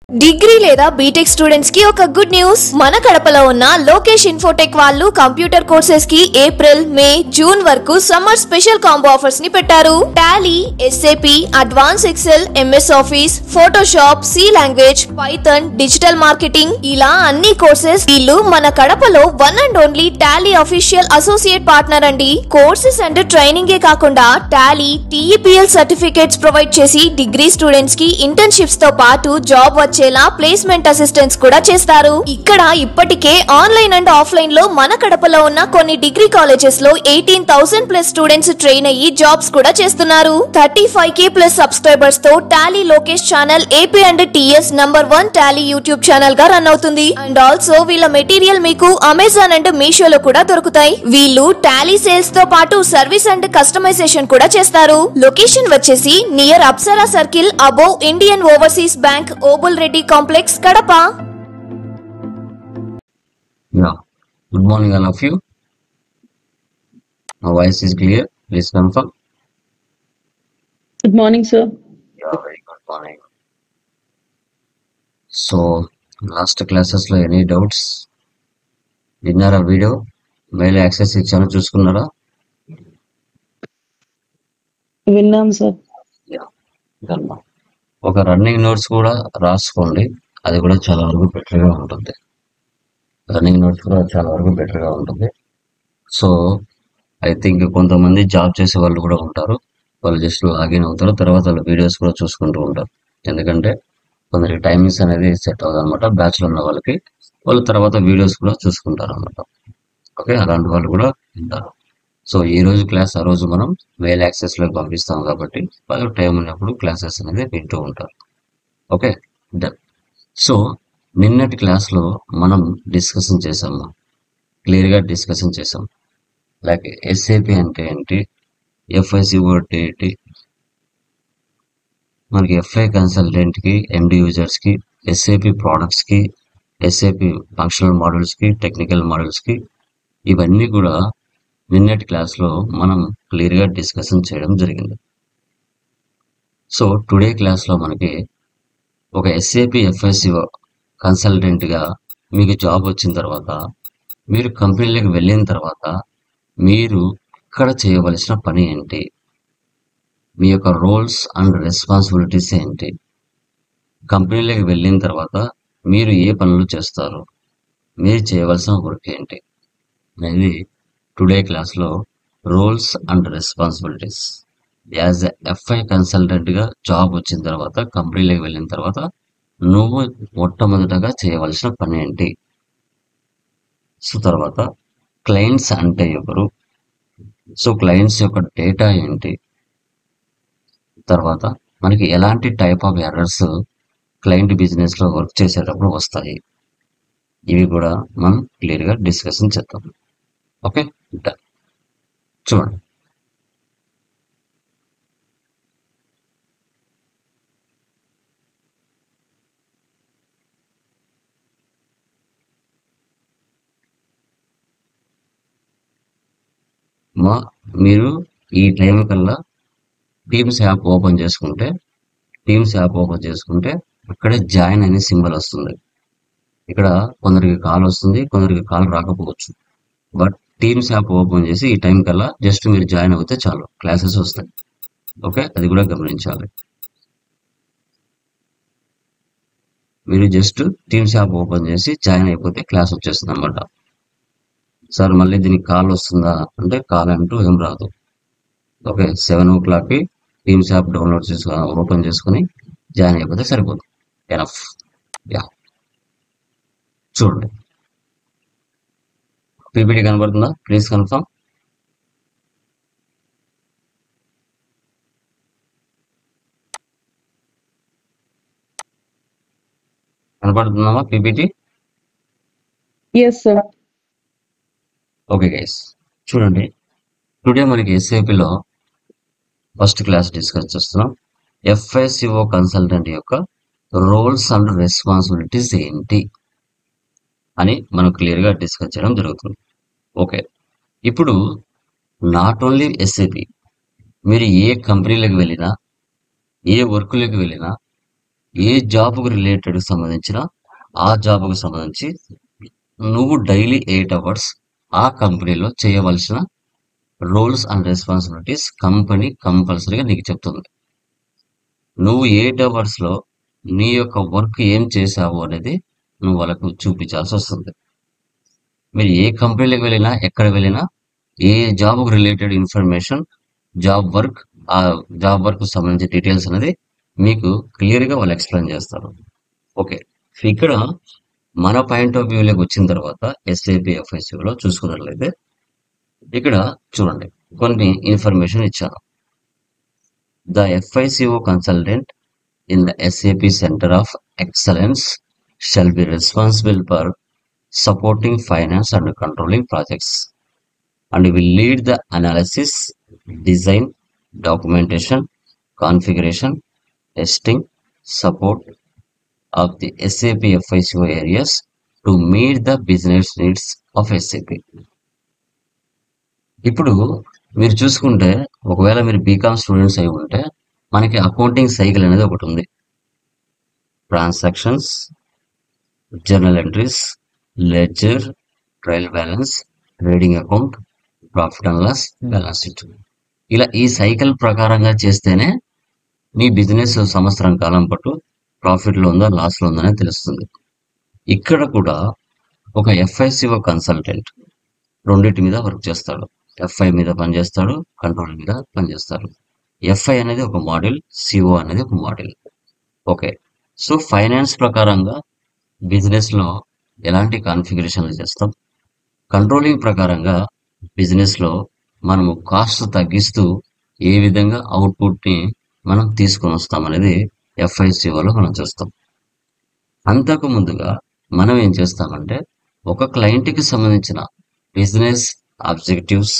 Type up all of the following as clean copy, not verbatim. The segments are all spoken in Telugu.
డిగ్రీ లేదా బీటెక్ స్టూడెంట్స్ కి ఒక గుడ్ న్యూస్. మన కడపలో ఉన్న లోకేష్ ఇన్ఫోటెక్ వాళ్ళు కంప్యూటర్ కోర్సెస్ కి ఏప్రిల్, మే, జూన్ వరకు సమ్మర్ స్పెషల్ కాంబో ఆఫర్స్ ని పెట్టారు. Tally, SAP, advance Excel, MS Office, Photoshop, C language, Python, digital marketing ఇలా అన్ని కోర్సెస్ వీళ్ళు మన కడపలో one and only Tally official associate partner అండి. కోర్సెస్ అండ్ ట్రైనింగ్ ఏ కాకుండా టాలీ, టీఈపీఎల్ సర్టిఫికేట్స్ ప్రొవైడ్ చేసి డిగ్రీ స్టూడెంట్స్ కి ఇంటర్న్షిప్స్ తో పాటు జాబ్ వచ్చేలా ప్లేస్మెంట్ అసిస్టెన్స్ కూడా చేస్తారు. ఇక్కడ ఇప్పటికే ఆన్లైన్ అండ్ ఆఫ్లైన్ లో మన కడపలో ఉన్న కొన్ని డిగ్రీ కాలేజెస్ లో 18,000+ స్టూడెంట్స్ ట్రైన్ అయ్యి జాబ్స్ కూడా చేస్తున్నారు. 35K+ సబ్స్క్రైబర్స్ తో Tally Lokesh channel AP and TS #1 Tally YouTube channel గా రన్ అవుతుంది. అండ్ ఆల్సో వీళ్ళ మెటీరియల్ మీకు అమెజాన్ అండ్ మీషోలో కూడా దొరుకుతాయి. వీళ్ళు టాలీ సేల్స్ తో పాటు సర్వీస్ అండ్ కస్టమైజేషన్ కూడా చేస్తారు. లొకేషన్ వచ్చేసి near Apsara circle above Indian overseas bank, Obul Reddy complex, Kadapa. Yeah. Good morning, all of you. My voice is clear. Please confirm. Good morning, sir. Yeah, very good morning. So, last classes lo any doubts? విన్నారా వీడియో? మెయిల్ యాక్సెస్ ఇచ్చాను, చూసుకున్నారా? విన్నాం సార్. ఒక రన్నింగ్ నోట్స్ కూడా రాసుకోండి, అది కూడా చాలా వరకు బెటర్గా ఉంటుంది. రన్నింగ్ నోట్స్ కూడా చాలా వరకు బెటర్గా ఉంటుంది. సో ఐ థింక్ కొంతమంది జాబ్ చేసే వాళ్ళు కూడా ఉంటారు, వాళ్ళు జస్ట్ లాగిన్ అవుతారు, తర్వాత వాళ్ళ వీడియోస్ కూడా చూసుకుంటూ ఉంటారు. ఎందుకంటే కొందరికి టైమింగ్స్ అనేది సెట్ అవుతుంది అనమాట. బ్యాచ్లో ఉన్న వాళ్ళకి వాళ్ళు తర్వాత వీడియోస్ కూడా చూసుకుంటారు అనమాట. ఓకే, అలాంటి వాళ్ళు కూడా ఉంటారు. సో ఈ రోజు క్లాస్ ఆ రోజు మనం మెయిల్ యాక్సెస్లో పంపిస్తాం కాబట్టి వాళ్ళకి టైం ఉన్నప్పుడు క్లాసెస్ అనేది వింటూ ఉంటారు. Okay, done. సో నిన్నటి క్లాస్లో మనం డిస్కషన్ చేసాము, క్లియర్గా డిస్కషన్ చేసాం. లైక్ ఎస్ఏపి అంటే ఏంటి, ఎఫ్ఐసిఓ అంటే ఏంటి, మనకి ఎఫ్ఐ కన్సల్టెంట్కి, ఎండి యూజర్స్కి, ఎస్ఏపి ప్రోడక్ట్స్కి, ఎస్ఏపి ఫంక్షనల్ మోడల్స్కి, టెక్నికల్ మోడల్స్కి, ఇవన్నీ కూడా నిన్నటి క్లాస్లో మనం క్లియర్గా డిస్కషన్ చేయడం జరిగింది. సో టుడే క్లాస్లో మనకి ఒక ఎస్ఏపి ఎఫ్ఐసిఓ కన్సల్టెంట్గా మీకు జాబ్ వచ్చిన తర్వాత, మీరు కంపెనీలోకి వెళ్ళిన తర్వాత మీరు ఇక్కడ చేయవలసిన పని ఏంటి, మీ యొక్క రోల్స్ అండ్ రెస్పాన్సిబిలిటీస్ ఏంటి, కంపెనీలోకి వెళ్ళిన తర్వాత మీరు ఏ పనులు చేస్తారు, మీరు చేయవలసిన వర్క్ ఏంటి అనేది టుడే క్లాస్లో roles and responsibilities. As a FI కన్సల్టెంట్గా జాబ్ వచ్చిన తర్వాత, కంపెనీలోకి వెళ్ళిన తర్వాత నువ్వు మొట్టమొదటగా చేయవలసిన పని ఏంటి. సో తర్వాత క్లయింట్స్ అంటే ఎవరు, సో క్లయింట్స్ యొక్క డేటా ఏంటి, తర్వాత మనకి ఎలాంటి టైప్ ఆఫ్ ఎర్రర్స్ క్లయింట్ బిజినెస్లో వర్క్ చేసేటప్పుడు వస్తాయి, ఇవి కూడా మనం క్లియర్గా డిస్కషన్ చేద్దాం. Okay, done. చూడండి, మీరు ఈ టైం కల్లా టీమ్స్ యాప్ ఓపెన్ చేసుకుంటే, అక్కడే జాయిన్ అనే సింబల్ వస్తుంది. ఇక్కడ కొందరికి కాల్ వస్తుంది, కొందరికి కాల్ రాకపోవచ్చు. బట్ టీమ్స్ యాప్ ఓపెన్ చేసి ఈ టైం కల్లా జస్ట్ మీరు జాయిన్ అవుతే చాలు, క్లాసెస్ వస్తాయి. ఓకే, అది కూడా గమనించాలి. మీరు జస్ట్ టీమ్స్ యాప్ ఓపెన్ చేసి జాయిన్ అయిపోతే క్లాస్ వచ్చేస్తుంది అన్నమాట. సార్ మళ్ళీ దీనికి కాల్ వస్తుందా అంటే కాల్ అంటూ ఏం రాదు. ఓకే, 7 o'clockకి టీమ్స్ యాప్ డౌన్లోడ్ చేసుకుని ఓపెన్ చేసుకుని జాయిన్ అయిపోతే సరిపోతుంది, ఎనఫ్. యా, చూడండి, పీపీటీ కనబడుతుందా? Please confirm. కనబడుతుందమ్మా PPT? Yes sir. Okay guys, చూడండి, టుడే మనకి ఎస్ఏపిలో ఫస్ట్ క్లాస్ డిస్కస్ చేస్తున్నాం. ఎఫ్ఐసిఓ కన్సల్టెంట్ యొక్క రోల్స్ అండ్ రెస్పాన్సిబిలిటీస్ ఏంటి అని మనం క్లియర్గా డిస్కస్ చేయడం జరుగుతుంది. ఓకే, ఇప్పుడు నాట్ ఓన్లీ ఎస్ఏపి, మీరు ఏ కంపెనీలకు వెళ్ళినా, ఏ వర్క్లోకి వెళ్ళినా ఏ జాబ్కు రిలేటెడ్ సంబంధించిన ఆ జాబ్కు సంబంధించి నువ్వు డైలీ 8 అవర్స్ ఆ కంపెనీలో చేయవలసిన రోల్స్ అండ్ రెస్పాన్సిబిలిటీస్ కంపెనీ కంపల్సరీగా నీకు చెప్తుంది. నువ్వు 8 అవర్స్లో నీ యొక్క వర్క్ ఏం చేసావు అనేది నువ్వు వాళ్ళకు చూపించాల్సి వస్తుంది. మీరు ఏ కంపెనీలకు వెళ్ళినా ఎక్కడ వెళ్ళినా ఏ జాబ్కు రిలేటెడ్ ఇన్ఫర్మేషన్ ఆ జాబ్ వర్క్ సంబంధించిన డీటెయిల్స్ అనేది మీకు క్లియర్గా వాళ్ళు ఎక్స్ప్లెయిన్ చేస్తారు. ఓకే, ఇక్కడ మన పాయింట్ ఆఫ్ వ్యూలోకి వచ్చిన తర్వాత ఎస్ఏపి ఎఫ్ఐసిఓలో చూసుకున్నట్లయితే ఇక్కడ చూడండి కొన్ని ఇన్ఫర్మేషన్ ఇచ్చాను. The FICO consultant in the SAP centre of excellence shall be responsible for supporting finance and controlling projects and will lead the analysis, design, documentation, configuration, testing, support of the SAP FICO areas to meet the business needs of SAP. ఇప్పుడు మీరు చూసుకుంటే ఒకవేళ మీరు బీకామ్ స్టూడెంట్స్ అయి ఉంటే మనకి అకౌంటింగ్ సైకిల్ అనేది ఒకటి ఉంది. Transactions, journal entries, ledger, trial balance, trading account, profit and loss, balance sheet. ఇలా ఈ సైకిల్ ప్రకారంగా చేస్తేనే నీ బిజినెస్ సంవత్సరం కాలం పాటు ప్రాఫిట్లో ఉందా లాస్లో ఉందా అనేది తెలుస్తుంది. ఇక్కడ కూడా ఒక ఎఫ్ఐసిఓ కన్సల్టెంట్ రెండింటి మీద వర్క్ చేస్తాడు. ఎఫ్ఐ మీద పనిచేస్తాడు, కంట్రోల్ మీద పనిచేస్తాడు. ఎఫ్ఐ అనేది ఒక మోడల్, సిఓ అనేది ఒక మోడల్. ఓకే, సో ఫైనాన్స్ ప్రకారంగా బిజినెస్లో ఎలాంటి కాన్ఫిగరేషన్లు చేస్తాం, కంట్రోలింగ్ ప్రకారంగా బిజినెస్లో మనము కాస్ట్ తగ్గిస్తూ ఏ విధంగా అవుట్పుట్ని మనం తీసుకొని వస్తాం అనేది ఎఫ్ఐసిఓలో మనం చూస్తాం. అంతకు ముందుగా మనం ఏం చేస్తామంటే ఒక క్లయింట్కి సంబంధించిన business objectives,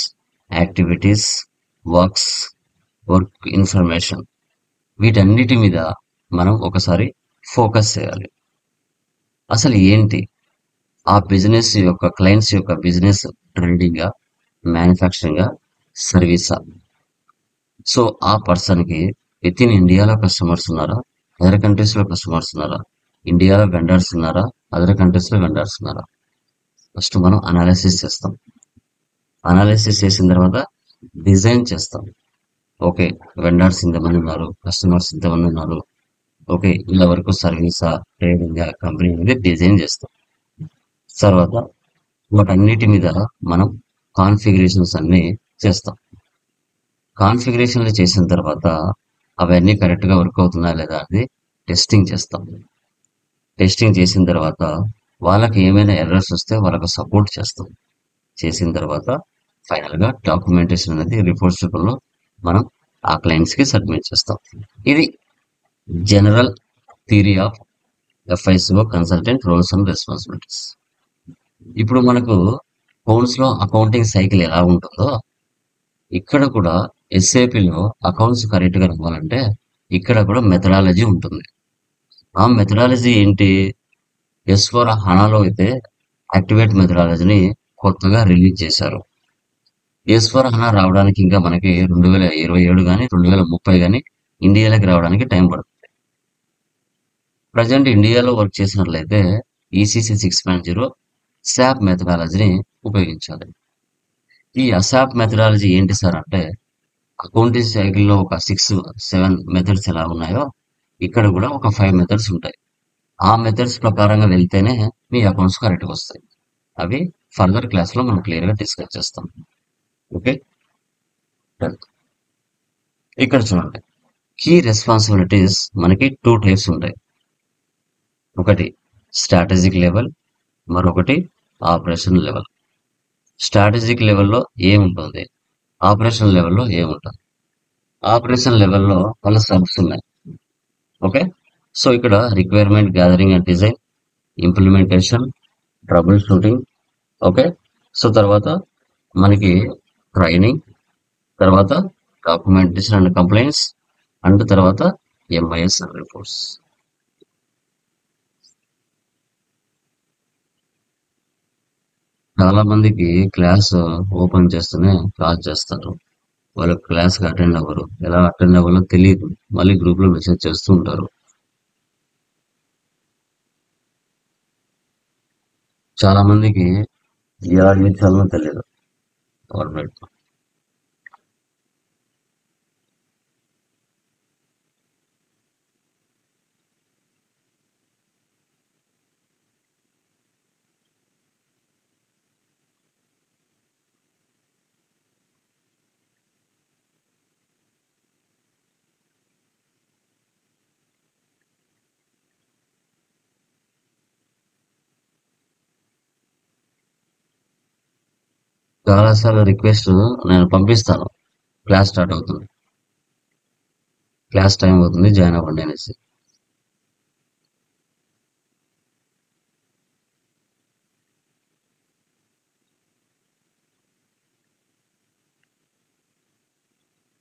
activities, work information వీటన్నిటి మీద మనం ఒకసారి ఫోకస్ చేయాలి. అసలు ఏంటి ఆ బిజినెస్ యొక్క క్లయింట్స్ యొక్క బిజినెస్ ట్రేడింగా, మ్యానుఫ్యాక్చరింగా, సర్వీసా? సో ఆ పర్సన్కి విత్ ఇన్ ఇండియాలో కస్టమర్స్ ఉన్నారా, అదర్ కంట్రీస్లో కస్టమర్స్ ఉన్నారా, ఇండియాలో వెండర్స్ ఉన్నారా, అదర్ కంట్రీస్లో వెండర్స్ ఉన్నారా? ఫస్ట్ మనం అనాలిసిస్ చేస్తాం. అనాలిసిస్ చేసిన తర్వాత డిజైన్ చేస్తాం. ఓకే, వెండర్స్ ఇంతమంది ఉన్నారు, కస్టమర్స్ ఇంతమంది ఉన్నారు, ఓకే ఇలా వరకు సర్వీసా, ట్రేడింగా, కంపెనీ అనేది డిజైన్ చేస్తాం. తర్వాత వాటన్నిటి మీద మనం కాన్ఫిగరేషన్స్ అన్నీ చేస్తాం. కాన్ఫిగరేషన్లు చేసిన తర్వాత అవన్నీ కరెక్ట్గా వర్క్ అవుతున్నాయా లేదా అనేది టెస్టింగ్ చేస్తాం. టెస్టింగ్ చేసిన తర్వాత వాళ్ళకి ఏమైనా ఎర్రర్స్ వస్తే వాళ్ళకు సపోర్ట్ చేస్తాం. చేసిన తర్వాత ఫైనల్గా డాక్యుమెంటేషన్ అనేది రిపోర్ట్స్ రూపంలో మనం ఆ క్లయింట్స్కి సబ్మిట్ చేస్తాం. ఇది general theory of FICO consultant roles and responsibilities. ఇప్పుడు మనకు అకౌంట్స్లో అకౌంటింగ్ సైకిల్ ఎలా ఉంటుందో ఇక్కడ కూడా ఎస్ఏపిలో అకౌంట్స్ కరెక్ట్గా రావాలంటే ఇక్కడ కూడా మెథడాలజీ ఉంటుంది. ఆ మెథడాలజీ ఏంటి? S/4 హనాలో అయితే యాక్టివేట్ మెథడాలజీని కొత్తగా రిలీజ్ చేశారు. S/4 హనా రావడానికి ఇంకా మనకి 2027 కానీ 2030 కానీ ఇండియాలోకి రావడానికి టైం పడుతుంది. ప్రజెంట్ ఇండియాలో వర్క్ చేసినట్లయితే ECC 6.0 SAP మెథడాలజీని ఉపయోగించాలి. ఈ అసాప్ మెథడాలజీ ఏంటి సార్ అంటే అకౌంటింగ్ సైకిల్లో ఒక 6-7 మెథడ్స్ ఎలా ఉన్నాయో ఇక్కడ కూడా ఒక 5 మెథడ్స్ ఉంటాయి. ఆ మెథడ్స్ ప్రకారంగా వెళ్తేనే మీ అకౌంట్స్ కరెక్ట్గా వస్తాయి. అవి ఫర్దర్ క్లాస్లో మనం క్లియర్గా డిస్కస్ చేస్తాం. ఓకే, ఇక్కడ చూడండి, కీ రెస్పాన్సిబిలిటీస్ మనకి 2 టైప్స్ ఉంటాయి. ఒకటి స్ట్రాటజిక్ లెవెల్, మరొకటి ఆపరేషన్ లెవెల్. స్ట్రాటజిక్ లెవెల్లో ఏముంటుంది, ఆపరేషన్ లెవెల్లో ఏముంటుంది? ఆపరేషన్ లెవెల్లో వాళ్ళ సబ్స్ ఉన్నాయి. ఓకే, సో ఇక్కడ requirement gathering and design, implementation, trouble shooting. Okay, so తర్వాత మనకి ట్రైనింగ్, తర్వాత డాక్యుమెంటేషన్ అండ్ కంప్లైంట్స్, అండ్ తర్వాత MIS అండ్ రిపోర్ట్స్. చాలా మందికి క్లాస్ ఓపెన్ చేస్తూనే కాల్ చేస్తారు, వాళ్ళు క్లాస్కి అటెండ్ అవ్వరు. ఎలా అటెండ్ అవ్వాలో తెలియదు, మళ్ళీ గ్రూప్లో మెసేజ్ చేస్తూ ఉంటారు. చాలా మందికి ఎలా యూజ్ చేయాలో తెలియదు కార్పొరేట్. చాలాసార్లు రిక్వెస్ట్ నేను పంపిస్తాను, క్లాస్ స్టార్ట్ అవుతుంది, క్లాస్ టైం అవుతుంది, జాయిన్ అవ్వండి అనేసి.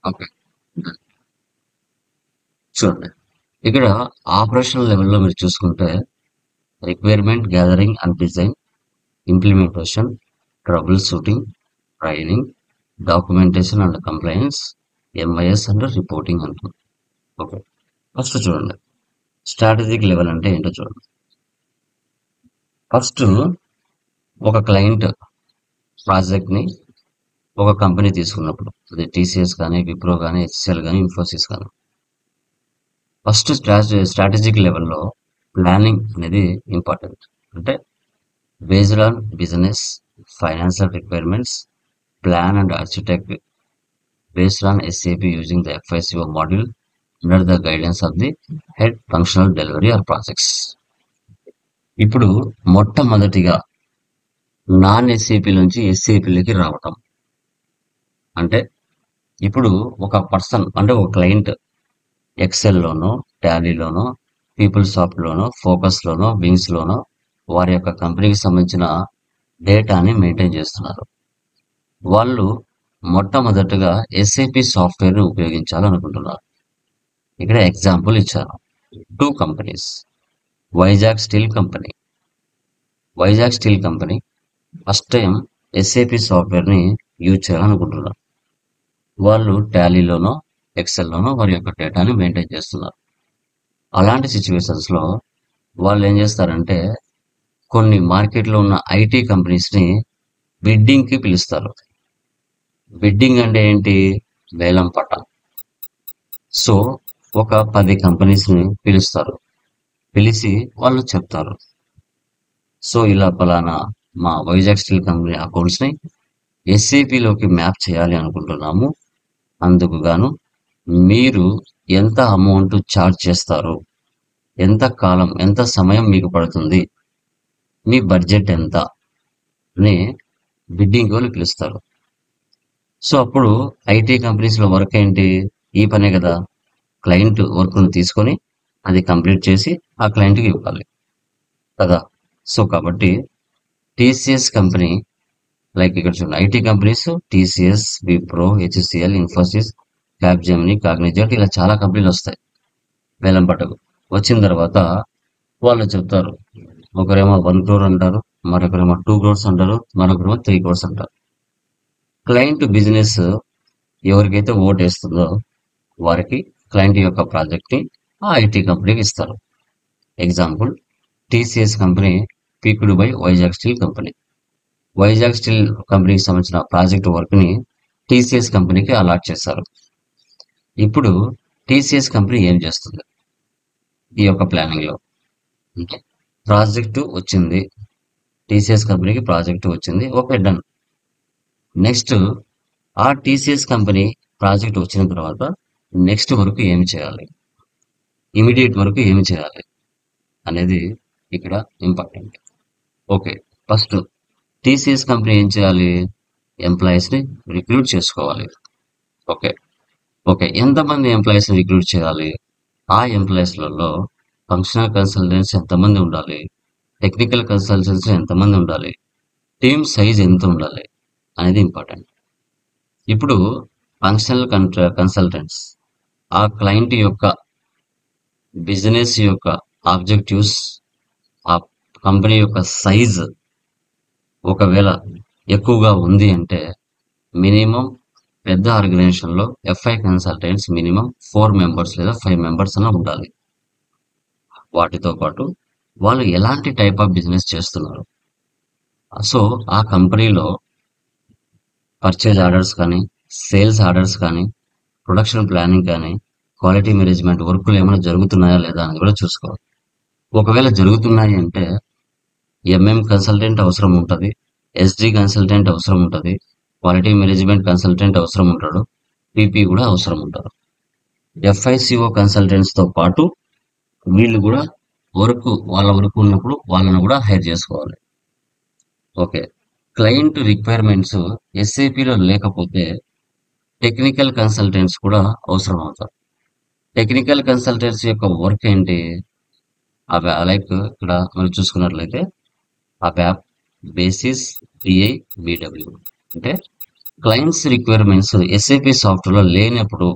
ఓకే, చూడండి ఇక్కడ ఆపరేషనల్ లెవెల్లో మీరు చూసుకుంటే requirement gathering and design, implementation, trouble shooting, training, documentation and complains, MIS and reporting అంటుంది. ఓకే, ఫస్ట్ చూడండి స్ట్రాటజిక్ లెవెల్ అంటే ఏంటో చూడండి. ఫస్ట్ ఒక క్లయింట్ ప్రాజెక్ట్ని ఒక కంపెనీ తీసుకున్నప్పుడు, అది టీసీఎస్ కానీ, విప్రో కానీ, హెచ్సిఎల్ కానీ, ఇన్ఫోసిస్ కానీ, ఫస్ట్ స్ట్రాటజిక్ లెవెల్లో ప్లానింగ్ అనేది ఇంపార్టెంట్. అంటే based on business financial requirements, plan and architect based on SAP using the FICO module under the guidance of the head functional delivery or projects. ఇప్పుడు మొట్టమొదటిగా నాన్ ఎస్ఏపి నుంచి ఎస్ఏపిలోకి రావటం అంటే, ఇప్పుడు ఒక పర్సన్ అంటే ఒక క్లయింట్ ఎక్సెల్లోనో, టాలీలోనో, పీపుల్ సాఫ్ట్లోనో, ఫోకస్లోనో, వింగ్స్లోనో వారి యొక్క కంపెనీకి సంబంధించిన డేటాని మెయింటైన్ చేస్తున్నారు. వాళ్ళు మొట్టమొదటగా ఎస్ఏపి సాఫ్ట్వేర్ని ఉపయోగించాలనుకుంటున్నారు. ఇక్కడ ఎగ్జాంపుల్ ఇచ్చాను, 2 companies. Vizag steel company first time SAP సాఫ్ట్వేర్ని యూజ్ చేయాలనుకుంటున్నారు. వాళ్ళు టాలీలోనో, ఎక్సెల్లోనో వారి యొక్క డేటాని మెయింటైన్ చేస్తున్నారు. అలాంటి సిచ్యువేషన్స్లో వాళ్ళు ఏం చేస్తారంటే, కొన్ని మార్కెట్లో ఉన్న ఐటీ కంపెనీస్ని బిడ్డింగ్కి పిలుస్తారు. బిడ్డింగ్ అంటే ఏంటి? వేలం పట్ట. సో ఒక 10 కంపెనీస్ని పిలుస్తారు, పిలిచి వాళ్ళు చెప్తారు, సో ఇలా పలానా మా వైజాగ్ స్టీల్ కంపెనీ అకౌంట్స్ని ఎస్ఏపిలోకి మ్యాప్ చేయాలి అనుకుంటున్నాము, అందుకు గాను మీరు ఎంత అమౌంట్ ఛార్జ్ చేస్తారు, ఎంత కాలం, ఎంత సమయం మీకు పడుతుంది, మీ బడ్జెట్ ఎంత అని బిడ్డింగ్ వాళ్ళు పిలుస్తారు. సో అప్పుడు ఐటీ కంపెనీస్లో వర్క్ ఏంటి? ఈ పనే కదా, క్లయింట్ వర్క్ను తీసుకొని అది కంప్లీట్ చేసి ఆ క్లయింట్కి ఇవ్వాలి కదా. సో కాబట్టి టీసీఎస్ కంపెనీ, లైక్ ఇక్కడ చూడండి, IT companies TCS, Wipro, HCl, Infosys, Capgemini, Cognizant, ఇలా చాలా కంపెనీలు వస్తాయి వేలం పట్టకు. వచ్చిన తర్వాత వాళ్ళు చెప్తారు, ఒకరేమో 1 crore అంటారు, మరొకరేమో 2 crores అంటారు, మరొకరేమో 3 crores అంటారు. క్లయింట్ బిజినెస్ ఎవరికైతే ఓట్ వేస్తుందో వారికి క్లయింట్ యొక్క ప్రాజెక్ట్ని ఆ ఐటీ కంపెనీకి ఇస్తారు. Example, TCS company peaked by Vizag steel company. Vizag steel కంపెనీకి సంబంధించిన ప్రాజెక్ట్ వర్క్ని టీసీఎస్ కంపెనీకి అలాట్ చేస్తారు. ఇప్పుడు టీసీఎస్ కంపెనీ ఏం చేస్తుంది? ఈ యొక్క ప్లానింగ్లో అంటే ప్రాజెక్టు వచ్చింది, టీసీఎస్ కంపెనీకి ప్రాజెక్టు వచ్చింది, ఓకే డన్. నెక్స్ట్ ఆ టీసీఎస్ కంపెనీ ప్రాజెక్ట్ వచ్చిన తర్వాత నెక్స్ట్ వరకు ఏమి చేయాలి, ఇమీడియట్ వరకు ఏమి చేయాలి అనేది ఇక్కడ important. Okay, first TCS company ఏం చేయాలి? ఎంప్లాయీస్ని రిక్రూట్ చేసుకోవాలి. ఓకే ఓకే ఎంతమంది ఎంప్లాయీస్ని రిక్రూట్ చేయాలి? ఆ ఎంప్లాయీస్లలో ఫంక్షనల్ కన్సల్టెంట్స్ ఎంతమంది ఉండాలి, టెక్నికల్ కన్సల్టెంట్స్ ఎంతమంది ఉండాలి, టీమ్ సైజ్ ఎంత ఉండాలి అనేది ఇంపార్టెంట్. ఇప్పుడు ఫంక్షనల్ కన్సల్టెంట్స్ ఆ క్లయింట్ యొక్క బిజినెస్ యొక్క ఆబ్జెక్టివ్స్, ఆ కంపెనీ యొక్క సైజ్ ఒకవేళ ఎక్కువగా ఉంది అంటే మినిమం పెద్ద ఆర్గనైజేషన్లో ఎఫ్ఐ కన్సల్టెంట్స్ మినిమం 4 members లేదా 5 members అన్న ఉండాలి. వాటితో పాటు వాళ్ళు ఎలాంటి టైప్ ఆఫ్ బిజినెస్ చేస్తున్నారు, సో ఆ కంపెనీలో పర్చేజ్ ఆర్డర్స్ కానీ, సేల్స్ ఆర్డర్స్ కానీ, ప్రొడక్షన్ ప్లానింగ్ కానీ, క్వాలిటీ మేనేజ్మెంట్ వర్కులు ఏమైనా జరుగుతున్నాయా లేదా అనేది కూడా చూసుకోవాలి. ఒకవేళ జరుగుతున్నాయి అంటే ఎంఎం కన్సల్టెంట్ అవసరం ఉంటుంది, ఎస్డి కన్సల్టెంట్ అవసరం ఉంటుంది, క్వాలిటీ మేనేజ్మెంట్ కన్సల్టెంట్ అవసరం ఉంటాడు, పీపీ కూడా అవసరం ఉంటారు. ఎఫ్ఐసిఓ కన్సల్టెంట్స్తో పాటు వీళ్ళు కూడా వాళ్ళ వర్క్ ఉన్నప్పుడు వాళ్ళను కూడా హైర్ చేసుకోవాలి. ఓకే, క్లయింట్ రిక్వైర్మెంట్స్ ఎస్ఏపిలో లేకపోతే టెక్నికల్ కన్సల్టెంట్స్ కూడా అవసరం అవుతారు. టెక్నికల్ కన్సల్టెంట్స్ యొక్క వర్క్ ఏంటి? లైక్ ఇక్కడ మనం చూసుకున్నట్లయితే అబ్యాప్, బేసిస్, టిఐ, బిడబ్ల్యూ అంటే క్లయింట్స్ రిక్వైర్మెంట్స్ ఎస్ఏపి సాఫ్ట్వేర్లో లేనప్పుడు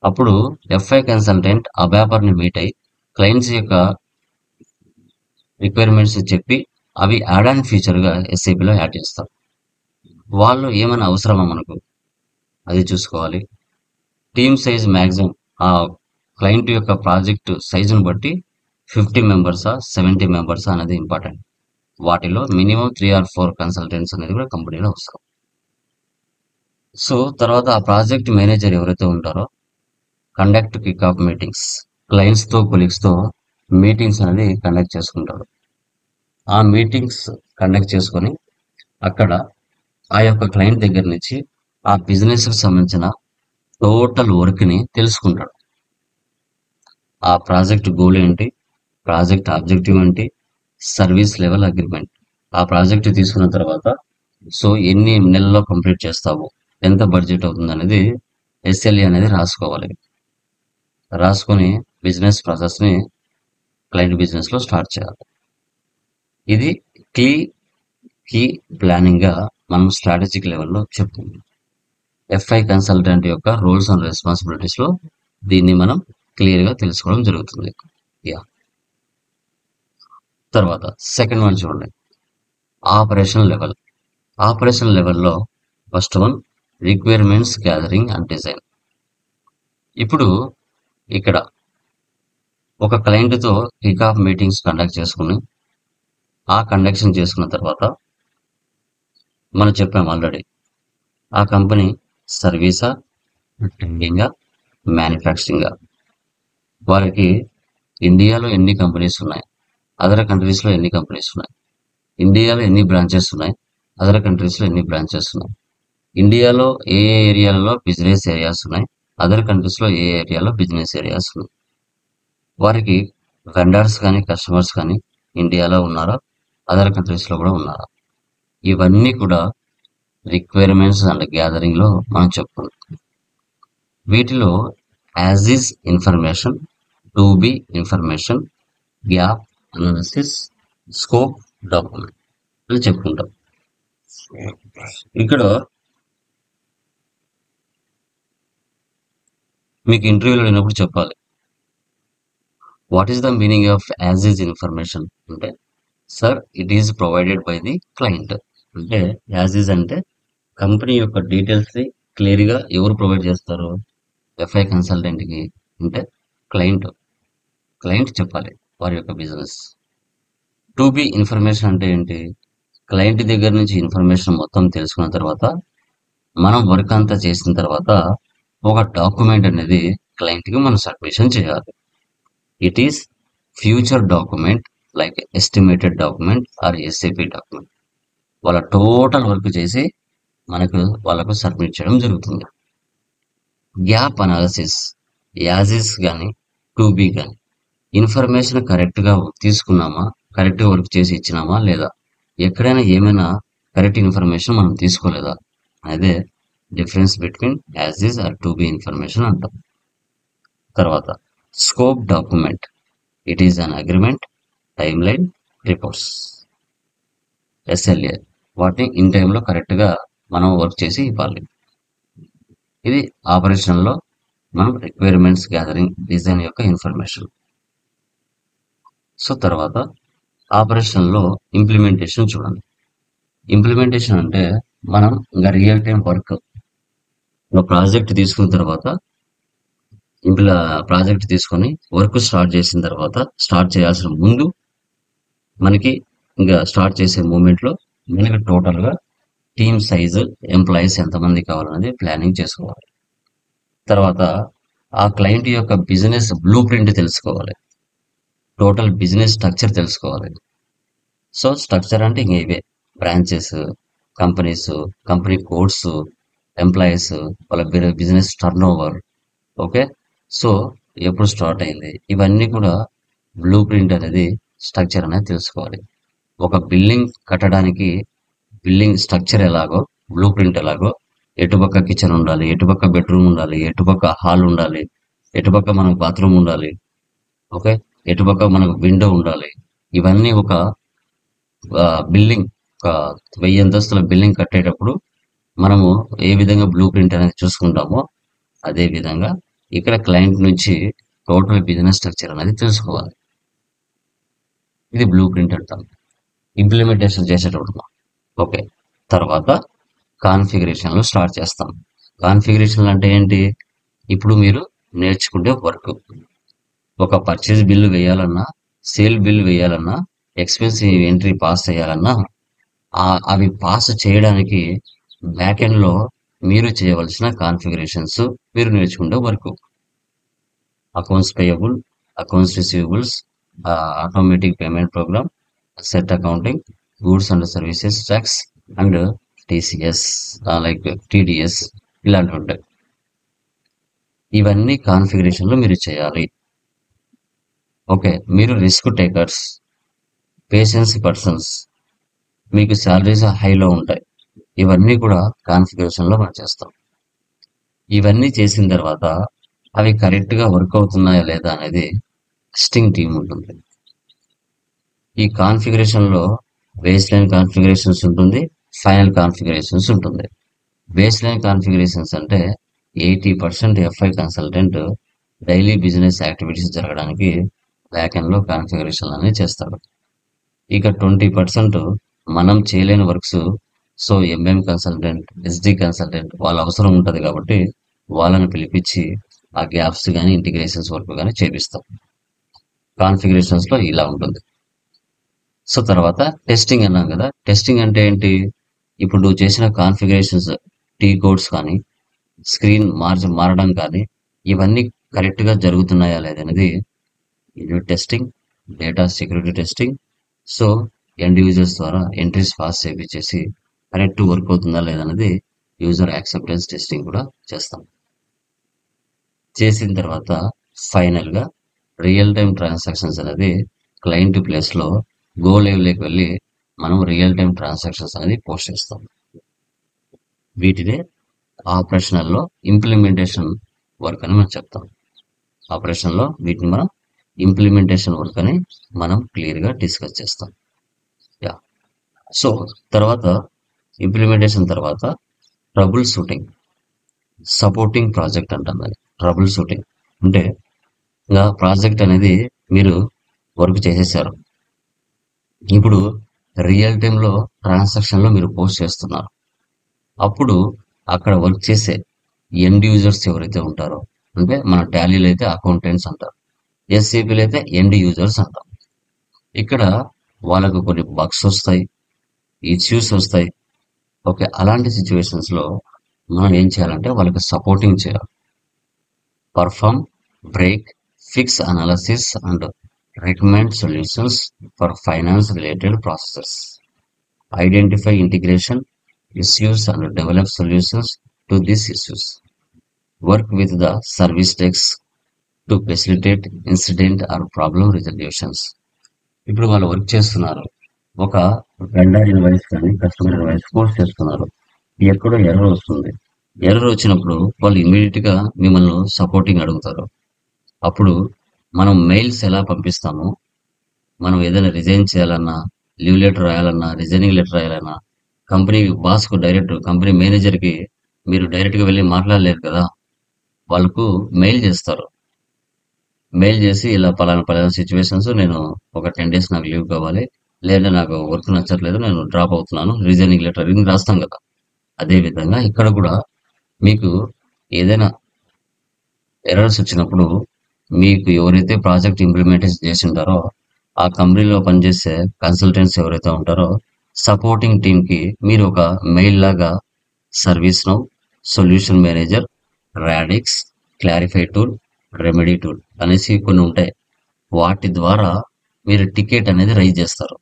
అప్పుడు ఎఫ్ఐ కన్సల్టెంట్ అబ్యాపర్ని మీట్ అయి క్లయింట్స్ యొక్క రిక్వైర్మెంట్స్ చెప్పి అవి యాడ్ ఆన్ ఫీచర్గా ఎస్ఏపిలో యాడ్ చేస్తారు. వాళ్ళు ఏమైనా అవసరమా మనకు అది చూసుకోవాలి. టీమ్ సైజ్ మ్యాక్సిమం ఆ క్లయింట్ యొక్క ప్రాజెక్ట్ సైజును బట్టి 50 మెంబర్సా 70 మెంబర్సా అనేది ఇంపార్టెంట్. వాటిలో మినిమం 3 or 4 కన్సల్టెంట్స్ అనేది కూడా కంపెనీలో అవసరం. సో తర్వాత ఆ ప్రాజెక్ట్ మేనేజర్ ఎవరైతే ఉంటారో కండక్ట్ కిక్ ఆఫ్ మీటింగ్స్, క్లయింట్స్తో కొలీగ్స్తో మీటింగ్స్ అనేది కండక్ట్ చేసుకుంటారు. ఆ మీటింగ్స్ కండక్ట్ చేసుకొని అక్కడ ఆ యొక్క క్లయింట్ దగ్గర నుంచి ఆ బిజినెస్కి సంబంధించిన టోటల్ వర్క్ని తెలుసుకుంటాడు. ఆ ప్రాజెక్ట్ గోల్ ఏంటి, ప్రాజెక్ట్ ఆబ్జెక్టివ్ ఏంటి, సర్వీస్ లెవెల్ అగ్రిమెంట్. ఆ ప్రాజెక్ట్ తీసుకున్న తర్వాత సో ఎన్ని నెలల్లో కంప్లీట్ చేస్తావు, ఎంత బడ్జెట్ అవుతుంది అనేది ఎస్ఎల్ఏ అనేది రాసుకోవాలి. రాసుకొని బిజినెస్ ప్రాసెస్ని క్లయింట్ బిజినెస్లో స్టార్ట్ చేయాలి. ఇది కీ ప్లానింగ్గా మనం స్ట్రాటజిక్ లెవెల్లో చెప్తుంది. ఎఫ్ఐ కన్సల్టెంట్ యొక్క రోల్స్ అండ్ రెస్పాన్సిబిలిటీస్లో దీన్ని మనం క్లియర్గా తెలుసుకోవడం జరుగుతుంది. తర్వాత సెకండ్ వన్ చూడండి, ఆపరేషన్ లెవెల్. ఆపరేషన్ లెవెల్లో first one requirements gathering and design. ఇప్పుడు ఇక్కడ ఒక క్లయింట్తో కిక్ ఆఫ్ మీటింగ్స్ కండక్ట్ చేసుకుని ఆ కండక్షన్ చేసుకున్న తర్వాత మనం చెప్పాము ఆల్రెడీ ఆ కంపెనీ సర్వీసా, ట్రేడింగా, మ్యానుఫ్యాక్చరింగా, వారికి ఇండియాలో ఎన్ని కంపెనీస్ ఉన్నాయి, అదర్ కంట్రీస్లో ఎన్ని కంపెనీస్ ఉన్నాయి, ఇండియాలో ఎన్ని బ్రాంచెస్ ఉన్నాయి, అదర్ కంట్రీస్లో ఎన్ని బ్రాంచెస్ ఉన్నాయి, ఇండియాలో ఏ ఏరియాలలో బిజినెస్ ఏరియాస్ ఉన్నాయి, అదర్ కంట్రీస్లో ఏ ఏరియాలో బిజినెస్ ఏరియాస్ ఉన్నాయి, వారికి వెండర్స్ కానీ కస్టమర్స్ కానీ ఇండియాలో ఉన్నారా, అదర్ కంట్రీస్లో కూడా ఉన్నారా, ఇవన్నీ కూడా రిక్వైర్మెంట్స్ అండ్ గ్యాదరింగ్లో మనం చెప్పుకుంటాం. వీటిలో as is information, to be information, gap analysis, scope document అని చెప్పుకుంటాం. ఇక్కడ మీకు ఇంటర్వ్యూలో లేనప్పుడు చెప్పాలి what is the meaning of as is information అంటే, sir it is provided by the client. అంటే యాజ్ ఈజ్ అంటే కంపెనీ యొక్క డీటెయిల్స్ని క్లియర్గా ఎవరు ప్రొవైడ్ చేస్తారు, ఎఫ్ఐ కన్సల్టెంట్కి అంటే క్లయింట్ చెప్పాలి వారి యొక్క బిజినెస్. టు బి ఇన్ఫర్మేషన్ అంటే ఏంటి, క్లయింట్ దగ్గర నుంచి ఇన్ఫర్మేషన్ మొత్తం తెలుసుకున్న తర్వాత మనం వర్క్ అంతా చేసిన తర్వాత ఒక డాక్యుమెంట్ అనేది క్లయింట్కి మనం సబ్మిషన్ చేయాలి. It is future document like estimated document are SAP document. వాళ్ళ టోటల్ వర్క్ చేసి వాళ్ళకు సబ్మిట్ చేయడం జరుగుతుంది. గ్యాప్ అనాలిసిస్, యాజిస్ కానీ టు బి కానీ ఇన్ఫర్మేషన్ కరెక్ట్గా తీసుకున్నామా, కరెక్ట్గా వర్క్ చేసి ఇచ్చినామా లేదా, ఎక్కడైనా ఏమైనా కరెక్ట్ ఇన్ఫర్మేషన్ మనం తీసుకోలేదా అదే difference between as is or to be information అంటాం. తర్వాత scope document, it is an agreement, time line, reports. SLA వాటిని ఇన్ టైంలో కరెక్ట్గా మనం వర్క్ చేసి ఇవ్వాలి. ఇది ఆపరేషన్లో మనం రిక్వైర్మెంట్స్ గ్యాదరింగ్ డిజైన్ యొక్క ఇన్ఫర్మేషన్. సో తర్వాత ఆపరేషన్లో ఇంప్లిమెంటేషన్ చూడండి. ఇంప్లిమెంటేషన్ అంటే మనం ఇంకా రియల్ టైం వర్క్ ఒక ప్రాజెక్ట్ తీసుకున్న తర్వాత ప్రాజెక్ట్ తీసుకొని వర్క్ స్టార్ట్ చేసిన తర్వాత స్టార్ట్ చేయాల్సిన ముందు మనకి ఇంకా స్టార్ట్ చేసే మూమెంట్లో మనకి టోటల్గా టీమ్ సైజు, ఎంప్లాయీస్ ఎంతమంది కావాలనేది ప్లానింగ్ చేసుకోవాలి. తర్వాత ఆ క్లయింట్ యొక్క బిజినెస్ బ్లూ ప్రింట్ తెలుసుకోవాలి. టోటల్ బిజినెస్ స్ట్రక్చర్ తెలుసుకోవాలి. సో స్ట్రక్చర్ అంటే ఇంక ఇవే branches, companies, company codes, employees, వాళ్ళ business turnover. Okay, so ఎప్పుడు స్టార్ట్ అయింది, ఇవన్నీ కూడా బ్లూ ప్రింట్ అనేది స్ట్రక్చర్ అనేది తెలుసుకోవాలి. ఒక బిల్డింగ్ కట్టడానికి బిల్డింగ్ స్ట్రక్చర్ ఎలాగో, బ్లూ ప్రింట్ ఎలాగో, ఎటుపక్క కిచెన్ ఉండాలి, ఎటుపక్క బెడ్రూమ్ ఉండాలి, ఎటుపక్క హాల్ ఉండాలి, ఎటుపక్క మనకు బాత్రూమ్ ఉండాలి, ఓకే, ఎటుపక్క మనకు విండో ఉండాలి. ఇవన్నీ ఒక బిల్డింగ్, ఒక 1000 అంతస్తుల బిల్డింగ్ కట్టేటప్పుడు మనము ఏ విధంగా బ్లూ ప్రింట్ అనేది చూసుకుంటామో అదే విధంగా ఇక్కడ క్లయింట్ నుంచి టోటల్ బిజినెస్ స్ట్రక్చర్ అనేది తెలుసుకోవాలి. ఇది బ్లూ ప్రింట్ అంటాం ఇంప్లిమెంటేషన్ చేసేటప్పుడు. ఓకే, తర్వాత కాన్ఫిగరేషన్లు స్టార్ట్ చేస్తాం. కాన్ఫిగరేషన్లు అంటే ఏంటి? ఇప్పుడు మీరు నేర్చుకుంటే వర్క్, ఒక పర్చేజ్ బిల్లు వేయాలన్నా, సేల్ బిల్ వేయాలన్నా, ఎక్స్పెన్సివ్ ఎంట్రీ పాస్ చేయాలన్నా అవి పాస్ చేయడానికి బ్యాక్ ఎండ్లో మీరు చేయవలసిన కాన్ఫిగరేషన్స్ మీరు నేర్చుకుంటే work. Accounts payable, accounts receivables, automatic payment program, set accounting, goods and services tax and TCS, like TDS, ఇలాంటివి ఉంటాయి. ఇవన్నీ కాన్ఫిగరేషన్లు మీరు చేయాలి. ఓకే, మీరు రిస్క్ టేకర్స్, పేషెన్స్ పర్సన్స్, మీకు శాలరీస్ హైలో ఉంటాయి. ఇవన్నీ కూడా కాన్ఫిగరేషన్లో మనం చేస్తాం. ఇవన్నీ చేసిన తర్వాత అవి కరెక్ట్గా వర్క్ అవుతున్నాయా లేదా అనేది టెస్టింగ్ టీమ్ ఉంటుంది. ఈ కాన్ఫిగరేషన్లో బేస్ లైన్ కాన్ఫిగరేషన్స్ ఉంటుంది, ఫైనల్ కాన్ఫిగరేషన్స్ ఉంటుంది. బేస్ లైన్ కాన్ఫిగరేషన్స్ అంటే 80% FI consultant daily business activities జరగడానికి బ్యాక్ ఎండ్లో కాన్ఫిగరేషన్ అనేది చేస్తాడు. ఇక 20% మనం చేయలేని works, so MM consultant, SD consultant వాళ్ళ అవసరం ఉంటుంది కాబట్టి వాళ్ళని పిలిపించి ఆ గ్యాప్స్ కానీ ఇంటిగ్రేషన్స్ వర్క్ కానీ చేపిస్తాం. కాన్ఫిగరేషన్స్లో ఇలా ఉంటుంది. సో తర్వాత టెస్టింగ్ అన్నాం కదా. టెస్టింగ్ అంటే ఏంటి? ఇప్పుడు నువ్వు చేసిన కాన్ఫిగరేషన్స్, టీ కోడ్స్ కానీ, స్క్రీన్ మారడం కానీ, ఇవన్నీ కరెక్ట్గా జరుగుతున్నాయా లేదనేది unit testing, data security testing. So end users ద్వారా ఎంట్రీస్ పాస్ చేపించేసి కరెక్ట్ వర్క్ అవుతుందా లేదనేది యూజర్ యాక్సెప్టెన్స్ టెస్టింగ్ కూడా చేస్తాం. చేసిన తర్వాత ఫైనల్గా రియల్ టైం ట్రాన్సాక్షన్స్ అనేది క్లయింట్ ప్లేస్లో గో లైవ్లోకి వెళ్ళి మనం రియల్ టైం ట్రాన్సాక్షన్స్ అనేది పోస్ట్ చేస్తాం. వీటినే ఆపరేషనల్లో ఇంప్లిమెంటేషన్ వర్క్ అని మనం చెప్తాం. ఆపరేషన్లో వీటిని మనం ఇంప్లిమెంటేషన్ వర్క్ అని మనం క్లియర్గా డిస్కస్ చేస్తాం. యా, సో తర్వాత ఇంప్లిమెంటేషన్ తర్వాత ట్రబుల్ షూటింగ్, సపోర్టింగ్ ప్రాజెక్ట్ అంటాం. అది ట్రబుల్ షూటింగ్ అంటే ఇంకా ప్రాజెక్ట్ అనేది మీరు వర్క్ చేసేసారు, ఇప్పుడు రియల్ టైంలో ట్రాన్సాక్షన్లో మీరు పోస్ట్ చేస్తున్నారు. అప్పుడు అక్కడ వర్క్ చేసే ఎండ్ యూజర్స్ ఎవరైతే ఉంటారో, అంటే మన టాలీలో అయితే అకౌంటెంట్స్ అంటారు, ఎస్ఏపీలో అయితే ఎండ్ యూజర్స్ అంటాం. ఇక్కడ వాళ్ళకు కొన్ని బగ్స్ వస్తాయి, ఇష్యూస్ వస్తాయి. ఓకే, అలాంటి సిచ్యువేషన్స్లో మనం ఏం చేయాలంటే వాళ్ళకి సపోర్టింగ్ చేయాలి. Perform, break, fix analysis and recommend solutions for finance related processes, identify integration issues and develop solutions to these issues, work with the service desks to facilitate incident or problem resolutions. ఇప్పుడు వాళ్ళు వర్క్ చేస్తున్నారు, ఒక వెండర్ ఇన్వాయిస్ కానీ కస్టమర్ ఇన్వాయిస్ పోస్ట్ చేస్తున్నారు, ఎక్కడో ఎర్రర్ వస్తుంది. ఎర్రర్ వచ్చినప్పుడు వాళ్ళు ఇమీడియట్గా మిమ్మల్ని సపోర్టింగ్ అడుగుతారు. అప్పుడు మనం మెయిల్స్ ఎలా పంపిస్తామో, మనం ఏదైనా రిజైన్ చేయాలన్నా, లీవ్ లెటర్ రాయాలన్నా, రిజైనింగ్ లెటర్ రాయాలన్నా, కంపెనీ బాస్కు డైరెక్ట్ కంపెనీ మేనేజర్కి మీరు డైరెక్ట్గా వెళ్ళి మాట్లాడలేరు కదా, వాళ్ళకు మెయిల్ చేస్తారు. మెయిల్ చేసి ఇలా పలానా సిచ్యువేషన్స్, నేను ఒక 10 days నాకు లీవ్ కావాలి, లేదా నాకు వర్క్ నచ్చట్లేదు, నేను డ్రాప్ అవుతున్నాను, రిజైనింగ్ లెటర్ ఇది రాస్తాం కదా. అదేవిధంగా ఇక్కడ కూడా మీకు ఏదైనా ఎర్రర్స్ వచ్చినప్పుడు మీకు ఎవరైతే ప్రాజెక్ట్ ఇంప్లిమెంటేషన్ చేసి ఉంటారో ఆ కంపెనీలో పనిచేసే కన్సల్టెంట్స్ ఎవరైతే ఉంటారో సపోర్టింగ్ టీంకి మీరు ఒక మెయిల్ లాగా service now, solution manager, radix, clarify tool, remedy tool అనేసి కొన్ని ఉంటాయి. వాటి ద్వారా మీరు టికెట్ అనేది రైజ్ చేస్తారు.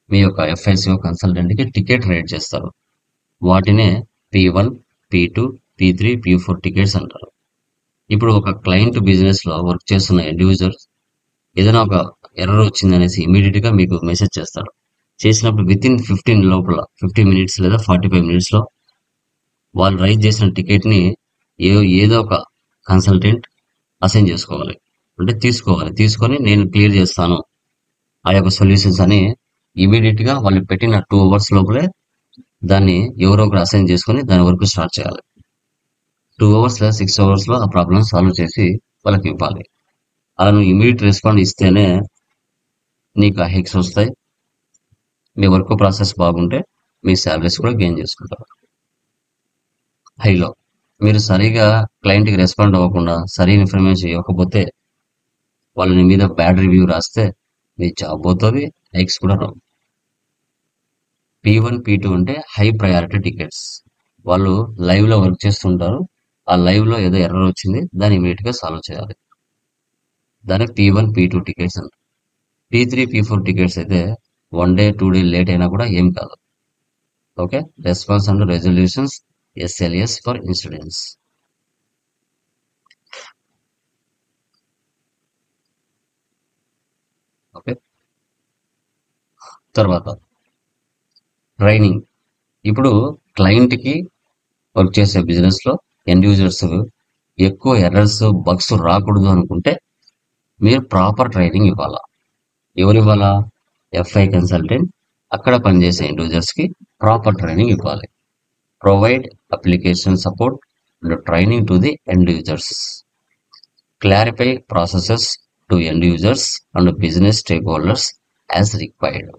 మీ యొక్క ఎఫ్ఐసిఓ కన్సల్టెంట్కి టికెట్ రైజ్ చేస్తారు. వాటినే P1, P2, P3, P4 tickets అంటారు. ఇప్పుడు ఒక క్లయింట్ బిజినెస్లో వర్క్ చేస్తున్న ఎండ్ యూజర్ ఏదైనా ఒక ఎర్రర్ వచ్చింది అనేసి ఇమీడియట్గా మీకు మెసేజ్ చేస్తాడు. చేసినప్పుడు వితిన్ 15 మినిట్స్ లేదా 45 మినిట్స్లో వాళ్ళు రైజ్ చేసిన టికెట్ని ఏదో ఒక కన్సల్టెంట్ అసైన్ చేసుకోవాలి, అంటే తీసుకొని నేను క్లియర్ చేస్తాను ఆ యొక్క సొల్యూషన్స్ అని ఇమీడియట్గా వాళ్ళు పెట్టిన 2 అవర్స్ లోపలే దాన్ని ఎవరో ఒకరు అసైన్ చేసుకొని దాని వరకు స్టార్ట్ చేయాలి. 2 అవర్స్ లేదా 6 అవర్స్లో ఆ ప్రాబ్లమ్ సాల్వ్ చేసి వాళ్ళకి ఇవ్వాలి. అలా నువ్వు ఇమీడియట్ రెస్పాండ్ ఇస్తేనే నీకు ఆ హెక్స్ వస్తాయి. మీ వర్క్ ప్రాసెస్ బాగుంటే మీ శాలరీస్ కూడా గెయిన్ చేసుకుంటారు. హైలో మీరు సరిగా క్లయింట్కి రెస్పాండ్ అవ్వకుండా సరైన ఇన్ఫర్మేషన్ ఇవ్వకపోతే వాళ్ళు నీ మీద బ్యాడ్ రివ్యూ రాస్తే మీ జాబ్ పోతుంది, హైక్స్ కూడా రావు. P1, P2 అంటే హై ప్రయారిటీ టికెట్స్. వాళ్ళు లైవ్లో వర్క్ చేస్తుంటారు. ఆ లైవ్లో ఏదో ఎర్రర్ వచ్చింది, దాన్ని ఇమీడియట్గా సాల్వ్ చేయాలి. దాన్ని P1, P2 టికెట్స్ అంటారు. P3, P4 టికెట్స్ అయితే 1 డే 2 డే లేట్ అయినా కూడా ఏం కాదు. Okay, response and resolutions, SLS for incidents. Okay, తర్వాత ట్రైనింగ్. ఇప్పుడు క్లయింట్కి వర్క్ చేసే బిజినెస్లో ఎండ్ యూజర్స్ ఎక్కువ ఎర్రర్స్, బగ్స్ రాకూడదు అనుకుంటే మీరు ప్రాపర్ ట్రైనింగ్ ఇవ్వాలా. ఎవరు ఇవ్వాలా? FI కన్సల్టెంట్ అక్కడ పనిచేసే ఎండ్ యూజర్స్కి ప్రాపర్ ట్రైనింగ్ ఇవ్వాలి. Provide application support and training to the end users. Clarify processes to end users and business stakeholders as required.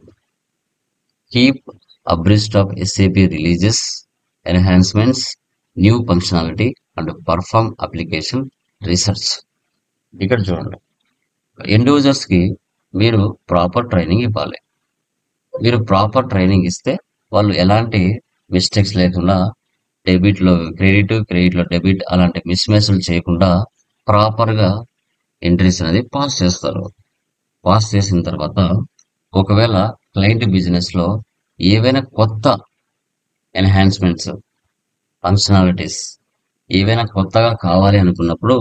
Keep abreast of SAP releases, enhancements, new functionality and perform application research. ఇక్కడ చూడండి, ఎండ్ యూజర్స్కి మీరు ప్రాపర్ ట్రైనింగ్ ఇవ్వాలి. మీరు ప్రాపర్ ట్రైనింగ్ ఇస్తే వాళ్ళు ఎలాంటి మిస్టేక్స్ లేకుండా డెబిట్లో క్రెడిట్లో డెబిట్ అలాంటి మిస్మ్యాచ్లు చేయకుండా ప్రాపర్గా ఎంట్రీస్ అనేది పాస్ చేస్తారు. పాస్ చేసిన తర్వాత ఒకవేళ క్లయింట్ బిజినెస్లో ఏవైనా కొత్త ఎన్హాన్స్మెంట్స్, ఫంక్షనాలిటీస్ ఏవైనా కొత్తగా కావాలి అనుకున్నప్పుడు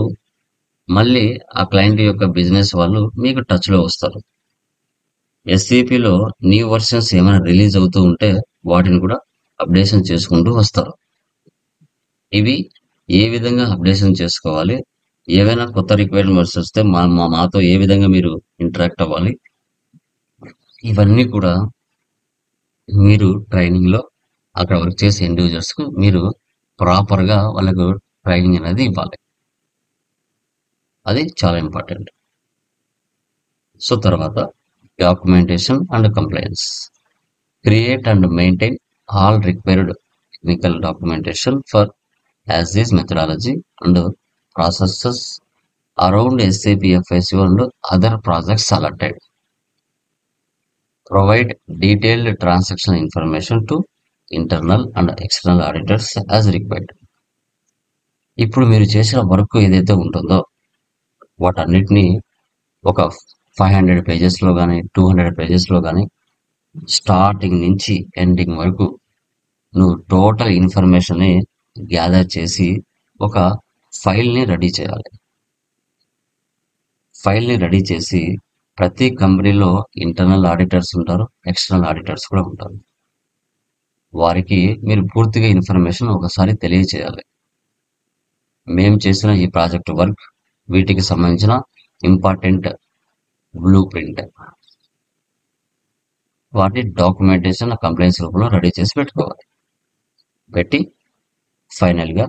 మళ్ళీ ఆ క్లయింట్ యొక్క బిజినెస్ వాళ్ళు మీకు టచ్లో వస్తారు. SAPలో న్యూ వర్షన్స్ ఏమైనా రిలీజ్ అవుతూ ఉంటే వాటిని కూడా అప్డేషన్ చేసుకుంటూ వస్తారు. ఇవి ఏ విధంగా అప్డేషన్ చేసుకోవాలి, ఏవైనా కొత్త రిక్వైర్మెంట్స్ వస్తే మాతో ఏ విధంగా మీరు ఇంటరాక్ట్ అవ్వాలి, ఇవన్నీ కూడా మీరు ట్రైనింగ్లో అక్కడ వర్క్ చేసే ఎండ్ యూజర్స్కు మీరు ప్రాపర్గా వాళ్ళకు ట్రైనింగ్ అనేది ఇవ్వాలి. అది చాలా ఇంపార్టెంట్. సో తర్వాత documentation and complaints. Create and maintain all required technical documentation for as is methodology and processes around SAP FICO and other projects selected. Provide detailed transaction information to internal and external auditors as required. ఇప్పుడు మీరు చేసిన వర్క్ ఏదైతే ఉంటుందో వాటన్నిటినీ ఒక 500 పేజెస్లో కానీ 200 పేజెస్లో కానీ స్టార్టింగ్ నుంచి ఎండింగ్ వరకు నువ్వు టోటల్ ఇన్ఫర్మేషన్ని గ్యాదర్ చేసి ఒక ఫైల్ని రెడీ చేయాలి. ఫైల్ని రెడీ చేసి ప్రతి కంపెనీలో ఇంటర్నల్ ఆడిటర్స్ ఉంటారు, ఎక్స్టర్నల్ ఆడిటర్స్ కూడా ఉంటారు. వారికి మీరు పూర్తిగా ఇన్ఫర్మేషన్ ఒకసారి తెలియచేయాలి. మేము చేసిన ఈ ప్రాజెక్ట్ వర్క్, వీటికి సంబంధించిన ఇంపార్టెంట్ బ్లూ ప్రింట్, వాటి డాక్యుమెంటేషన్ కంప్లైంట్స్ రూపంలో రెడీ చేసి పెట్టుకోవాలి. పెట్టి ఫైనల్గా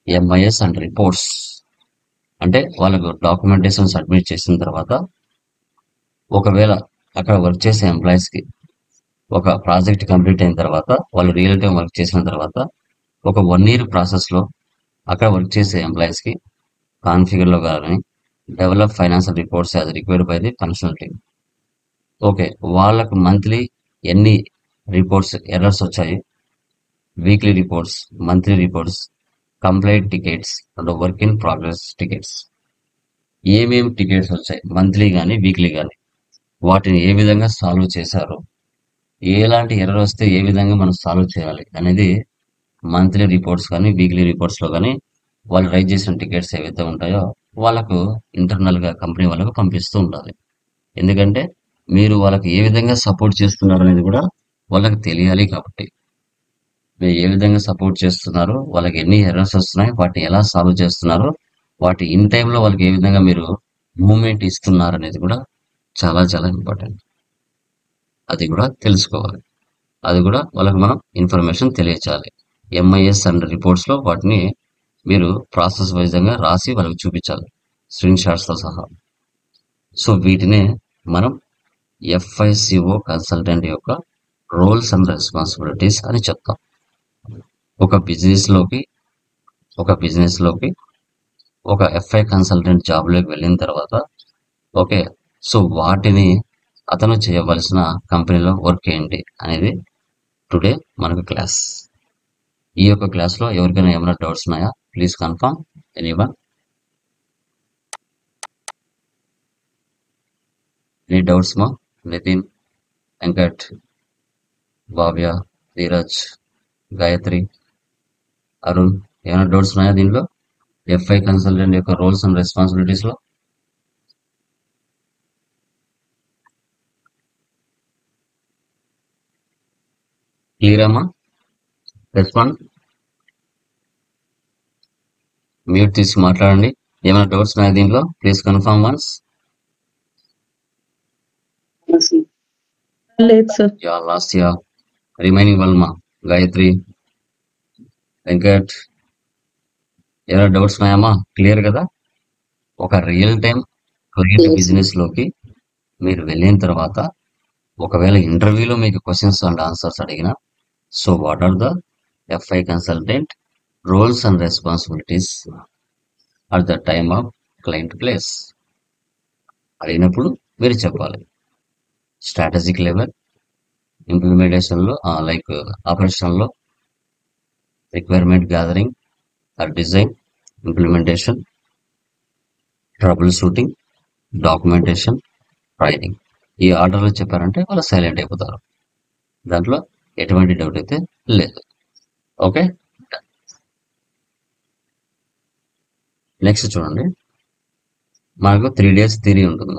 MIS అండ్ రిపోర్ట్స్, అంటే వాళ్ళకు డాక్యుమెంటేషన్ సబ్మిట్ చేసిన తర్వాత ఒకవేళ అక్కడ వర్క్ చేసే ఎంప్లాయీస్కి ఒక ప్రాజెక్ట్ కంప్లీట్ అయిన తర్వాత వాళ్ళు రియల్ టైం వర్క్ చేసిన తర్వాత ఒక 1 year ప్రాసెస్లో అక్కడ వర్క్ చేసే ఎంప్లాయీస్కి కాన్ఫిగర్లో కానీ develop financial reports as required by the functional team. Okay, వాళ్ళకు మంత్లీ ఎన్ని రిపోర్ట్స్ ఎర్రర్స్ వచ్చాయి, weekly reports, monthly reports, complaint tickets and work in progress tickets, ఏమేమి టికెట్స్ వచ్చాయి మంత్లీ కానీ వీక్లీ కానీ, వాటిని ఏ విధంగా సాల్వ్ చేశారు, ఎలాంటి ఎర్రర్ వస్తే ఏ విధంగా మనం సాల్వ్ చేయాలి అనేది మంత్లీ రిపోర్ట్స్ కానీ వీక్లీ రిపోర్ట్స్లో కానీ వాళ్ళు రైజ్ చేసిన టికెట్స్ ఏవైతే ఉంటాయో వాళ్ళకు ఇంటర్నల్గా కంపెనీ వాళ్ళకు పంపిస్తూ ఉండాలి. ఎందుకంటే మీరు వాళ్ళకి ఏ విధంగా సపోర్ట్ చేస్తున్నారు అనేది కూడా వాళ్ళకి తెలియాలి. కాబట్టి మీరు ఏ విధంగా సపోర్ట్ చేస్తున్నారు, వాళ్ళకి ఎన్ని ఎర్రర్స్ వస్తున్నాయి, వాటిని ఎలా సాల్వ్ చేస్తున్నారు, వాటి ఇన్ టైంలో వాళ్ళకి ఏ విధంగా మీరు మూమెంట్ ఇస్తున్నారు అనేది కూడా చాలా చాలా ఇంపార్టెంట్. అది కూడా తెలుసుకోవాలి. అది కూడా వాళ్ళకి మనం ఇన్ఫర్మేషన్ తెలియచేయాలి. ఎంఐఎస్ అండ్ రిపోర్ట్స్లో వాటిని మీరు ప్రాసెస్ వైజ్గా రాసి వాళ్ళకి చూపించాలి, స్క్రీన్ షాట్స్తో సహా. సో వీటినే మనం ఎఫ్ఐసిఓ కన్సల్టెంట్ యొక్క రోల్స్ అండ్ రెస్పాన్సిబిలిటీస్ అని చెప్తాం. ఒక బిజినెస్లోకి ఒక ఎఫ్ఐ కన్సల్టెంట్ జాబ్లోకి వెళ్ళిన తర్వాత ఓకే, సో వాటిని అతను చేయవలసిన కంపెనీలో వర్క్ ఏంటి అనేది టుడే మనకు క్లాస్. ఈ యొక్క క్లాస్లో ఎవరికైనా ఏమైనా డౌట్స్ ఉన్నాయా? Please confirm anyone. Any doubts మా? నితిన్, వెంకట్, భావ్య, ధీరజ్, గాయత్రి, అరుణ్, ఏమైనా డౌట్స్ ఉన్నాయా దీనిలో ఎఫ్ఐ కన్సల్టెంట్ యొక్క రోల్స్ అండ్ రెస్పాన్సిబిలిటీస్లో? క్లియర్ అమ్మా? రెస్పాండ్, మ్యూట్ తీసి మాట్లాడండి. ఏమైనా డౌట్స్ ఉన్నాయా దీనిలో? Please confirm once. లేదు sir. Yeah last yeah remaining one మా గాయత్రి, వెంకట్, ఏమైనా డౌట్స్ ఉన్నాయమ్మా? క్లియర్ కదా? ఒక real time client Yes. Business లోకి మీరు వెళ్ళిన తర్వాత ఒకవేళ ఇంటర్వ్యూలో మీకు క్వశ్చన్స్ అండ్ ఆన్సర్స్ అడిగినా, so what are the FI consultant roles and responsibilities at the time of client place అడిగినప్పుడు మీరు చెప్పాలి. స్ట్రాటజిక్ లెవెల్, ఇంప్లిమెంటేషన్లో లైక్ ఆపరేషన్లో, requirement gathering or design, implementation, trouble shooting, documentation, training. ఈ ఆర్డర్లో చెప్పారంటే వాళ్ళు సైలెంట్ అయిపోతారు. దాంట్లో ఎటువంటి డౌట్ అయితే లేదు. ఓకే, నెక్స్ట్ చూడండి, మనకు 3 days థియరీ ఉంటుంది.